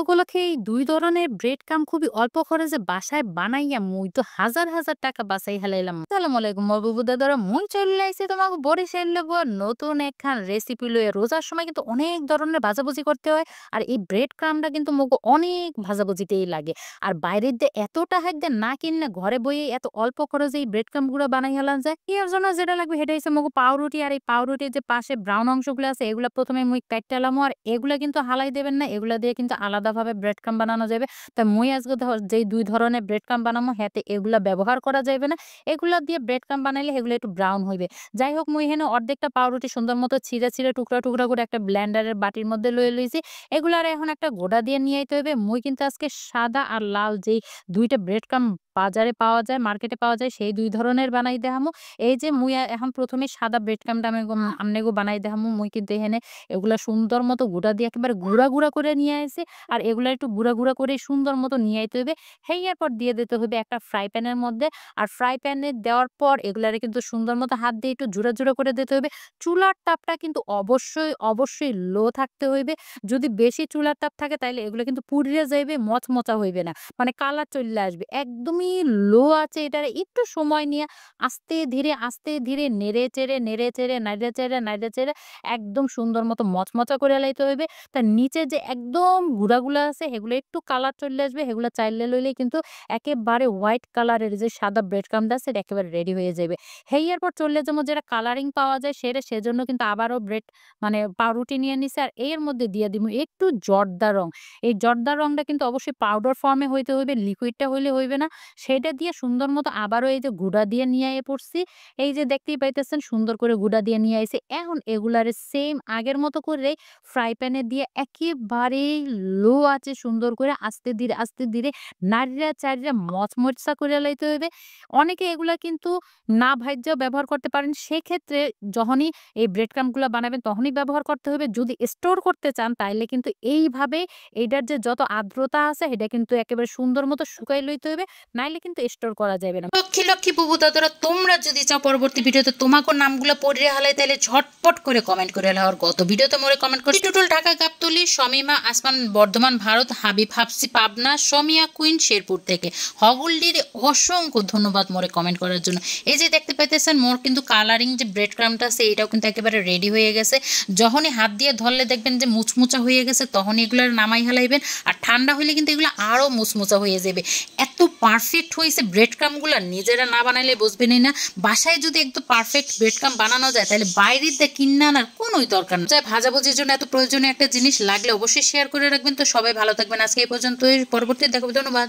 উপলক্ষে এই ২ ধরনের ব্রেড ক্রাম্ব খুবই অল্প খরচে বাসায় বানাইয়া মুই তো হাজার টাকা বাঁচাই হেলাইলাম। আসসালামু আলাইকুম মহবুব দাদারা, মুই চলে আইছি তোমাকে বরিশাল লইবো নতুন একখান রেসিপি লইয়া। রোজার সময় কিন্তু অনেক ধরনের ভাজাভুজি করতে হয়। আর এই ব্রেড ক্রাম্বটা কিন্তু মোকে অনেক ভাজাভুজিতেই লাগে। আর বাইরের দিয়ে এতটা হাত দিয়ে না কিনলে ঘরে বইয়ে এত অল্প খরচে এই ব্রেড ক্রাম্ব গুলো বানাই হেলান যায়। এর জন্য যেটা লাগবে সেটা হচ্ছে মোকে পাউরুটি। আর এই পাউরুটির যে পাশে ব্রাউন অংশগুলো আছে এগুলা প্রথমে মুই কাটতালামো। আর এগুলা কিন্তু হালাই দেবেন না, এগুলা দিয়ে কিন্তু আলাদাভাবে ব্রেড ক্রাম্ব বানানো যাবে। তো মুই আজকে যেই ২ ধরনের ব্রেড ক্রাম্ব বানামো হেতে এগুলা ব্যবহার করা যাবে না। এগুলা দিয়ে ব্রেড ক্রাম্ব বানাইলে এগুলো একটু ব্রাউন হইবে। যাই হোক, মুই এখানে অর্ধেকটা পাউরুটি সুন্দর মতো ছিঁড়ে টুকরা করে একটা ব্লেন্ডারের বাটির মধ্যে লইয়ে লইছি। এগুলার এখন একটা গোটা দিয়ে নিয়ে আইতে হইবে। মুই কিন্তু আজকে সাদা আর লাল যেই ২ টা ব্রেড ক্রাম্ব বাজারে পাওয়া যায়, মার্কেটে পাওয়া যায় সেই ২ ধরনের বানাই দেখামু। এই যে মুই এখন ১ম এ সাদা ব্রেড ক্রাম্বটা আমনেগো বানাই দেখামু। মুই কিন্তু এখানে এগুলা সুন্দর মতো গুঁড়া দিয়ে একেবারে গুঁড়া করে নিয়ে আইছি। আর এগুলা একটু গুঁড়া করে সুন্দর মতো নিয়ে আইতে হইবে। হেইয়ার পর দিয়ে দিতে হইবে একটা ফ্রাই প্যানের মধ্যে। আর ফ্রাই প্যানে দেওয়ার পর এগুলারে কিন্তু সুন্দর মতো হাত দিয়ে একটু জুড়া করে দিতে হইবে। চুলার তাপটা কিন্তু অবশ্যই লো থাকতে হইবে। যদি বেশি চুলার তাপ থাকে তাইলে এগুলো কিন্তু পুড়িয়ে যাইবে, মচমচা হইবে না। মানে কালার চলে আসবে। একদমই লো আছে এটারে একটু সময় নিয়ে আস্তে ধীরে নেড়ে চেড়ে একদম সুন্দর মতো মচমচা করে লাইতে হইবে। তার নিচে যে একদম গুঁড়াগুলা আছে সেগুলো একটু কালার চলে আসবে। সেগুলো চাইলে লইলেই কিন্তু একেবারে হোয়াইট কালারের যে সাদা ব্রেড ক্রাম্বটা আছে এটা একেবারে রেডি হয়ে যাবে। হেইয়ার পর চললে যেমন যেটা কালারিং পাওয়া যায় সেজন্য কিন্তু আবারও মানে পাউরুটি নিয়ে নিছি। আর এর মধ্যে দিয়ে দিমু একটু জর্দা রং। এই জর্দা রংটা কিন্তু অবশ্যই পাউডার ফর্মে হইতে হইবে, লিকুইডটা হইলে হইবে না। সেটা দিয়ে সুন্দর মতো আবারও এই যে গুঁড়া দিয়ে নিয়ে আইয়া পড়ছি। এই যে দেখতেই পাইতেছেন সুন্দর করে গুঁড়া দিয়ে নিয়ে আইছি। এখন এগুলারে সেম আগের মতো করে ফ্রাই প্যানে দিয়ে একেবারেই লো আঁচে সুন্দর করে আস্তে ধীরে নাড়িয়া মচমচা করে লাইতে হইবে। অনেকে এগুলা কিন্তু না ভাইজ্যাও ব্যবহার করতে পারেন। সেক্ষেত্রে যখনই এই ব্রেড ক্রাম্ব গুলা বানাবেন তখনই ব্যবহার করতে হবে। যদি স্টোর করতে চান তাইলে কিন্তু এইভাবে এইটার যে যত আর্দ্রতা আছে এটা কিন্তু একেবারে সুন্দর মতো শুকাই লইতে হইবে। নাইলে কিন্তু স্টোর করা যাবে না। লক্ষ্মী বুবু দাদারা, তোমরা যদি চাও পরবর্তী ভিডিওতে তোমাকে নামগুলো পড়ে হালাই তাহলে ঝটপট করে কমেন্ট করে হালাও। আর গত ভিডিওতে মোরে কমেন্ট করছি টুটুল ঢাকা গাবতলী, শমিমা আসমান বর্ধমান ভারত, হাবিব হাফসি পাবনা, সমিয়া কুইন শেরপুর থেকে, হগলডির অসংখ্য ধন্যবাদ মোরে কমেন্ট করার জন্য। এই যে দেখতে পাইতেছেন মোর কিন্তু কালারিং যে ব্রেড ক্রাম্বটা আছে এটাও কিন্তু একেবারে রেডি হয়ে গেছে। যখনই হাত দিয়ে ধরলে দেখবেন যে মুচমুচা হয়ে গেছে তখনই এগুলো নামাই হালাইবেন। আর ঠান্ডা হইলে কিন্তু এগুলো আরো মুচমুচা হয়ে যাবে। এত পারফেক্ট হয়েছে ব্রেড ক্রাম্বগুলো, নিজেরা না বানাইলে বুঝবেনই না। বাসায় যদি একদম পারফেক্ট ব্রেড ক্রাম্ব বানানো যায় তাহলে বাইরের দিয়ে কিনে আনার কোনোই দরকার নেই। ভাজাভুজির জন্য এত প্রয়োজনীয় একটা জিনিস লাগলে অবশ্যই শেয়ার করে রাখবেন। তো সবাই ভালো থাকবেন, আজকে এই পর্যন্তই, পরবর্তী দেখাবো। ধন্যবাদ।